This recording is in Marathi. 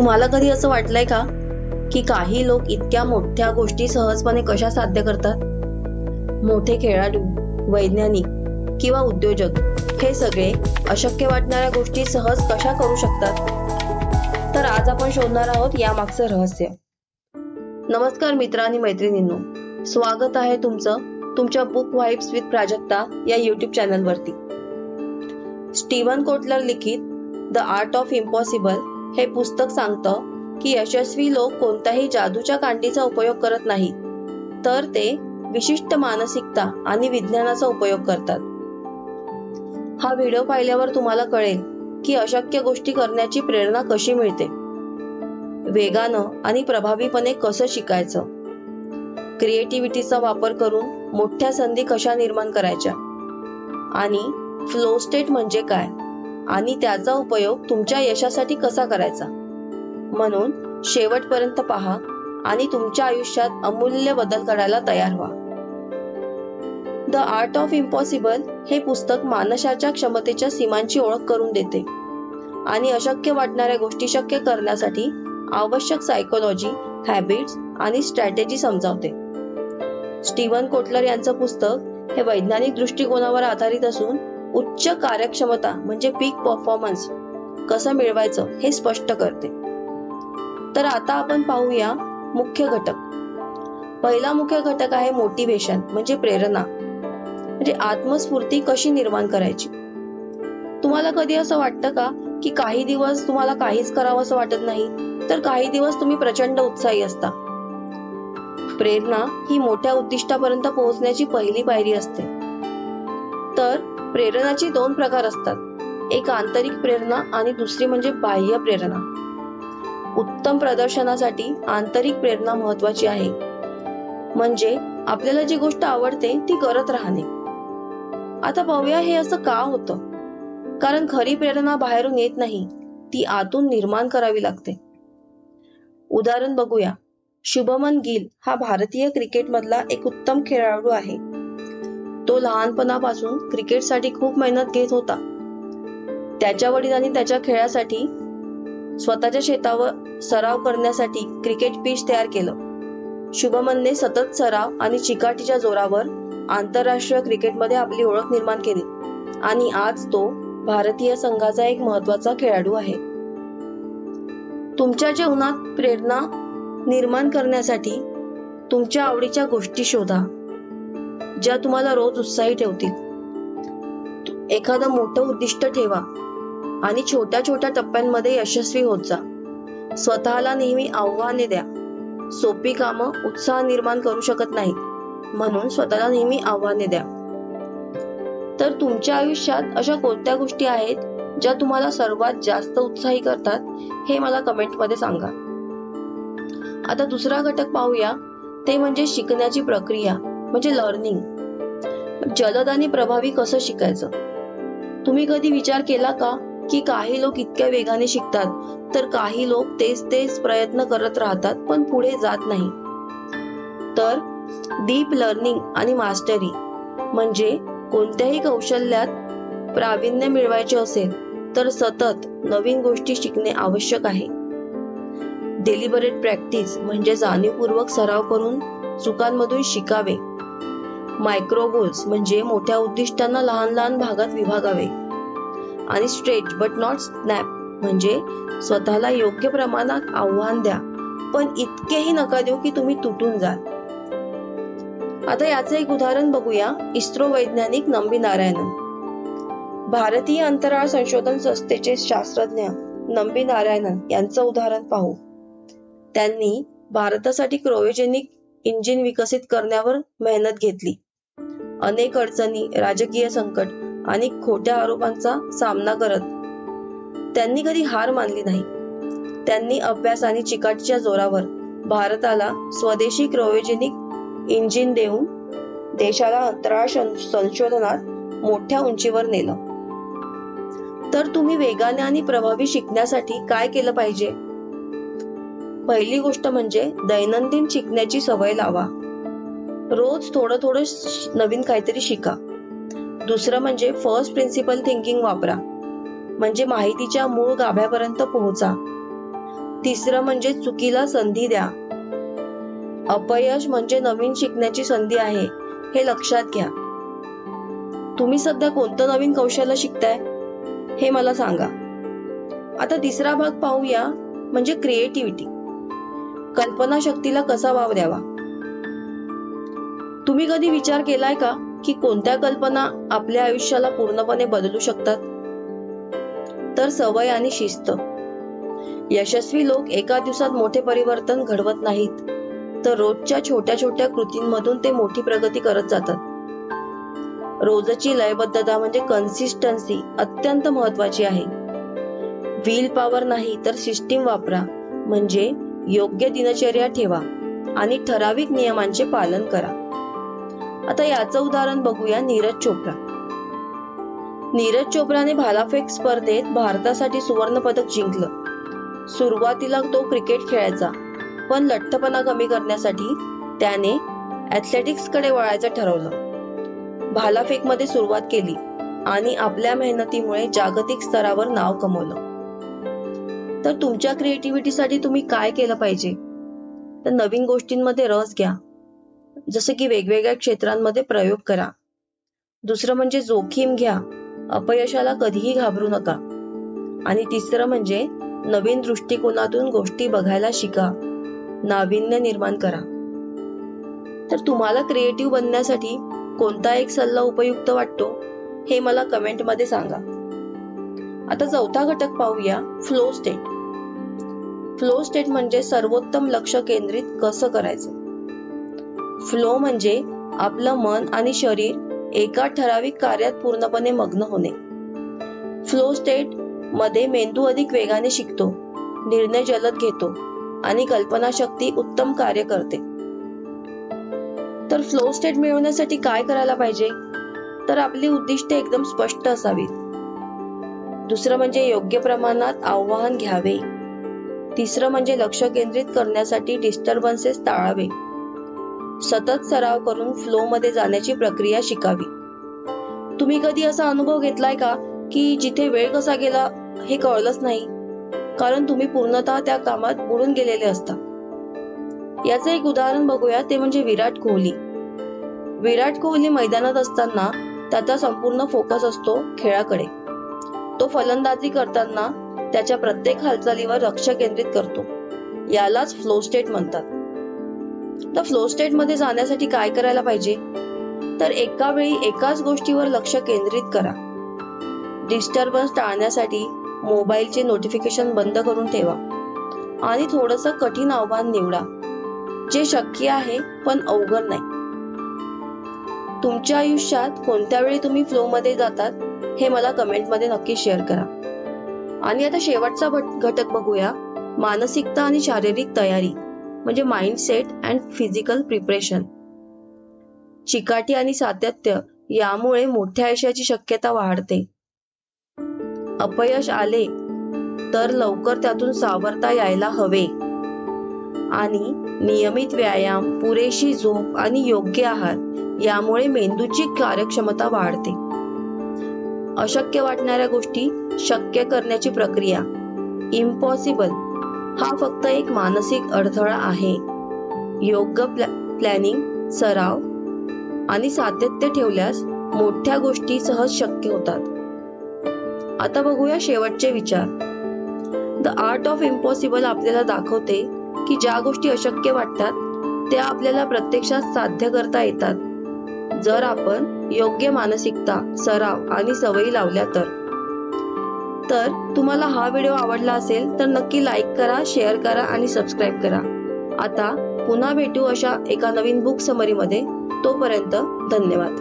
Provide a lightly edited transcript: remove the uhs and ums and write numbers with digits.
तुम्हाला कधी असं वाटलंय का की काही लोक इतक्या मोठ्या गोष्टी सहजपणे कशा साध्य करतात? मोठे खेळाडू, वैज्ञानिक किंवा उद्योजक हे सगळे अशक्य वाटणाऱ्या गोष्टी सहज कशा करू शकतात? तर आज आपण शोधणार आहोत यामागचं रहस्य. नमस्कार मित्र आणि मैत्रिणींनो, स्वागत आहे तुमचं तुमच्या बुक वाइब्स विथ प्राजक्ता या युट्यूब चॅनल वरती. स्टीवन कोटलर लिखित द आर्ट ऑफ इम्पॉसिबल हे पुस्तक सांगतं की यशस्वी लोक कोणत्याही जादूच्या कांडीचा उपयोग करत नाहीत, तर ते विशिष्ट मानसिकता आणि विज्ञानाचा उपयोग करतात. हा व्हिडिओ पाहिल्यावर तुम्हाला कळेल की अशक्य गोष्टी करण्याची प्रेरणा कशी मिळते, वेगानं आणि प्रभावीपणे कसं शिकायचं, क्रिएटिव्हिटीचा वापर करून मोठ्या संधी कशा निर्माण करायच्या आणि फ्लो स्टेट म्हणजे काय आणि त्याचा उपयोग तुमच्या यशासाठी कसा करायचा. म्हणून शेवटपर्यंत पहा आणि तुमच्या आयुष्यात अमूल्य बदल करायला तयार व्हा. द आर्ट ऑफ इम्पॉसिबल हे पुस्तक मानसाच्या क्षमतेच्या सीमांची ओळख करून देते आणि अशक्य वाटणाऱ्या गोष्टी शक्य करण्यासाठी आवश्यक सायकोलॉजी, हॅबिट्स आणि स्ट्रॅटेजी समजावते. स्टीवन कोटलर यांचं पुस्तक हे वैज्ञानिक दृष्टिकोनावर आधारित असून उच्च कार्यक्षमता म्हणजे पीक परफॉर्मन्स कसं मिळवायचं हे स्पष्ट करते. तर आता आपण पाहूया मुख्य घटक. पहिला मुख्य घटक आहे मोटिवेशन म्हणजे प्रेरणा, म्हणजे आत्मस्फूर्ती कशी निर्माण करायची. तुम्हाला कधी असं वाटतं का की काही दिवस तुम्हाला काहीच करावं असं वाटत नाही, तर काही दिवस तुम्ही प्रचंड उत्साही असता. प्रेरणा ही मोठ्या उद्दिष्टापर्यंत पोहोचण्याची पहिली पायरी असते. तर प्रेरणाचे दोन प्रकार असतात, एक आंतरिक प्रेरणा आणि दुसरी म्हणजे बाह्य प्रेरणा. उत्तम प्रदर्शनासाठी आंतरिक प्रेरणा महत्वाची आहे, म्हणजे आपल्याला जी गोष्ट आवडते ती करत राहणे. आता पाहूया हे असं का होतं. कारण खरी प्रेरणा बाहेरून येत नाही, ती आतून निर्माण करावी लागते. उदाहरण बघूया. शुभमन गिल हा भारतीय क्रिकेटमधला एक उत्तम खेळाडू आहे. तो लहानपणापासून क्रिकेटसाठी खूप मेहनत घेत होता. त्याच्या वडिलांनी त्याच्या खेळासाठी स्वतःच्या शेतावर सराव करण्यासाठी क्रिकेट पिच तयार केलं. शुभमनने सतत सराव आणि चिकाटीच्या जोरावर आंतरराष्ट्रीय क्रिकेटमध्ये आपली ओळख निर्माण केली आणि आज तो भारतीय संघाचा एक महत्वाचा खेळाडू आहे. तुमच्या जीवनात प्रेरणा निर्माण करण्यासाठी तुमच्या आवडीच्या गोष्टी शोधा, ज्या तुम्हाला रोज उत्साही ठेवतील. एखादं मोठं उद्दिष्ट ठेवा आणि छोट्या छोट्या टप्प्यांमध्ये यशस्वी होत जा. स्वतःला नेहमी आव्हाने द्या. सोपी कामं उत्साह निर्माण करू शकत नाहीत, म्हणून स्वतःला नेहमी आव्हाने द्या. तर तुमच्या आयुष्यात अशा कोणत्या गोष्टी आहेत ज्या तुम्हाला सर्वात जास्त उत्साही करतात, हे मला कमेंटमध्ये सांगा. आता दुसरा घटक पाहूया, ते म्हणजे शिकण्याची प्रक्रिया म्हणजे लर्निंग. जलद आणि प्रभावी कसं शिकायचं. तुम्ही कधी विचार केला का की काही लोक इतक्या वेगाने शिकतात, तर काही लोक तेच प्रयत्न करत राहतात पण पुढे जात नाही. तर डीप लर्निंग आणि मास्टरी म्हणजे कोणत्याही कौशल्यात प्रावीण्य मिळवायचे असेल तर सतत नवीन गोष्टी शिकणे आवश्यक आहे. डेलिबरेट प्रॅक्टिस म्हणजे जाणीवपूर्वक सराव करून चुकांमधून शिकावे. मायक्रो गोल्स म्हणजे मोठ्या उद्दिष्टांना लहान लहान भागात विभागावे. आणि स्ट्रेच बट नॉट स्नॅप म्हणजे स्वतःला योग्य प्रमाणात आव्हान द्या, पण इतकेही नका देऊ की तुम्ही तुटून जाल. आता याचे एक उदाहरण बघूया. इस्रो वैज्ञानिक नंबी नारायणन. भारतीय अंतराळ संशोधन संस्थेचे शास्त्रज्ञ नंबी नारायणन यांचं उदाहरण पाहू. त्यांनी भारतासाठी क्रायोजेनिक इंजिन विकसित करण्यावर मेहनत घेतली. अनेक अडचणी, राजकीय संकट आणि खोट्या आरोपांचा सामना करत त्यांनी कधी हार मानली नाही. त्यांनी अभ्यास आणि चिकाटीच्या जोरावर भारताला स्वदेशी क्रायोजेनिक इंजिन देऊन देशाला अंतराळ संशोधनात मोठ्या उंचीवर नेलं. तर तुम्ही वेगाने आणि प्रभावी शिकण्यासाठी काय केलं पाहिजे. पहिली गोष्ट म्हणजे दैनंदिन शिकण्याची सवय लावा. रोज थोडं नवीन काहीतरी शिका. दुसरं म्हणजे फर्स्ट प्रिन्सिपल थिंकिंग वापरा, म्हणजे माहितीच्या मूळ गाभ्यापर्यंत पोहोचा. तिसरं म्हणजे चुकीला संधी द्या. अपयश म्हणजे नवीन शिकण्याची संधी आहे, हे लक्षात घ्या. तुम्ही सध्या कोणतं नवीन कौशल्य शिकताय हे मला सांगा. आता तिसरा भाग पाहूया, म्हणजे क्रिएटिव्हिटी. कल्पना शक्तीला कसा वाव द्यावा. तुम्ही कधी विचार केलाय का की कोणत्या कल्पना आपल्या आयुष्याला पूर्णपणे बदलू शकतात? तर सवय आणि शिस्त. यशस्वी लोक एका दिवसात मोठे परिवर्तन घडवत नाहीत, तर रोजच्या छोट्या छोट्या कृतींमधून ते मोठी प्रगती करत जातात. रोजची लयबद्धता म्हणजे कन्सिस्टन्सी अत्यंत महत्वाची आहे. व्हील पॉवर नाही तर सिस्टीम वापरा, म्हणजे योग्य दिनचर्या ठेवा आणि ठराविक नियमांचे पालन करा. आता याचं उदाहरण बघूया. नीरज चोप्रा. नीरज चोप्राने भालाफेक स्पर्धेत भारतासाठी सुवर्ण पदक जिंकलं. सुरुवातीला तो क्रिकेट खेळायचा, पण लठ्ठपणा कमी करण्यासाठी त्याने ऍथलेटिक्स कडे वळायचं ठरवलं. भालाफेकमध्ये सुरुवात केली आणि आपल्या मेहनतीमुळे जागतिक स्तरावर नाव कमवलं. तर तुमच्या क्रिएटिव्हिटीसाठी तुम्ही काय केलं पाहिजे? तर नवीन गोष्टींमध्ये रस घ्या, जसं की वेगवेगळ्या क्षेत्रांमध्ये प्रयोग करा. दुसरं म्हणजे जोखीम घ्या, अपयशाला कधीही घाबरू नका. आणि तिसरं म्हणजे नवीन दृष्टिकोनातून गोष्टी बघायला शिका, नाविन्य निर्माण करा. तर तुम्हाला क्रिएटिव्ह बनण्यासाठी कोणता एक सल्ला उपयुक्त वाटतो हे मला कमेंट मध्ये सांगा. आता चौथा घटक पाहूया, फ्लो स्टेट. फ्लो स्टेट म्हणजे सर्वोत्तम लक्ष केंद्रित कसं करायचं. फ्लो म्हणजे आपलं मन आणि शरीर एका ठराविक कार्यात पूर्णपणे मग्न होणे. फ्लो स्टेट मध्ये मेंदू अधिक वेगाने शिकतो, निर्णय जलद घेतो आणि कल्पनाशक्ती उत्तम कार्य करते. तर फ्लो स्टेट मिळवण्यासाठी काय करायला पाहिजे? तर आपली उद्दिष्टे एकदम स्पष्ट असावीत. दुसरं म्हणजे योग्य प्रमाणात आव्हान घ्यावे. तिसरं म्हणजे लक्ष केंद्रित करण्यासाठी डिस्टर्बन्सेस टाळावे. सतत सराव करून फ्लो मध्ये जाण्याची प्रक्रिया शिकावी. तुम्ही कधी असा अनुभव घेतलाय का की जिथे वेळ कसा गेला हे कळलंच नाही, कारण तुम्ही पूर्णतः त्या कामात बुडून गेलेले असता. याचं एक उदाहरण बघूया, ते म्हणजे विराट कोहली. विराट कोहली मैदानात असताना त्याचा संपूर्ण फोकस असतो खेळाकडे. तो फलंदाजी करताना त्याच्या प्रत्येक हालचालीवर लक्ष केंद्रित करतो. यालाच फ्लो स्टेट म्हणतात. तर फ्लो स्टेट मध्ये जाण्यासाठी काय करायला पाहिजे? तर एका वेळी एकाच गोष्टीवर लक्ष केंद्रित करा. डिस्टर्बन्स टाळण्यासाठी मोबाईलचे नोटिफिकेशन बंद करून ठेवा आणि थोडंसं कठीण आव्हान निवडा, जे शक्य आहे पण अवघड नाही. तुमच्या आयुष्यात कोणत्या वेळी तुम्ही फ्लो मध्ये जातात हे मला कमेंट मध्ये नक्की शेअर करा. आणि आता शेवटचा घटक बघूया, मानसिकता आणि शारीरिक तयारी, म्हणजे माइंडसेट अँड फिजिकल प्रिपरेशन. चिकाटी आणि सातत्य यामुळे मोठ्या यशाची शक्यता वाढते. अपयश आले तर लवकर त्यातून सावरता यायला हवे. आणि नियमित व्यायाम, पुरेशी झोप आणि योग्य आहार यामुळे मेंदूची कार्यक्षमता वाढते. अशक्य वाटणाऱ्या गोष्टी शक्य करण्याची प्रक्रिया, इम्पॉसिबल हा फक्त एक मानसिक अडथळा आहे. योग्य प्लॅनिंग, सराव आणि सातत्य ठेवल्यास मोठ्या गोष्टी सहज शक्य होतात. आता बघूया शेवटचे विचार. द आर्ट ऑफ इम्पॉसिबल आपल्याला दाखवते की ज्या गोष्टी अशक्य वाटतात त्या आपल्याला प्रत्यक्षात साध्य करता येतात, जर आपण योग्य मानसिकता, सराव आणि सवयी लावल्या तर तुम्हाला हा व्हिडिओ आवडला असेल तर नक्की लाईक करा, शेअर करा आणि सबस्क्राईब करा. आता पुन्हा भेटू अशा एका नवीन बुक समरी मध्ये. तोपर्यंत धन्यवाद.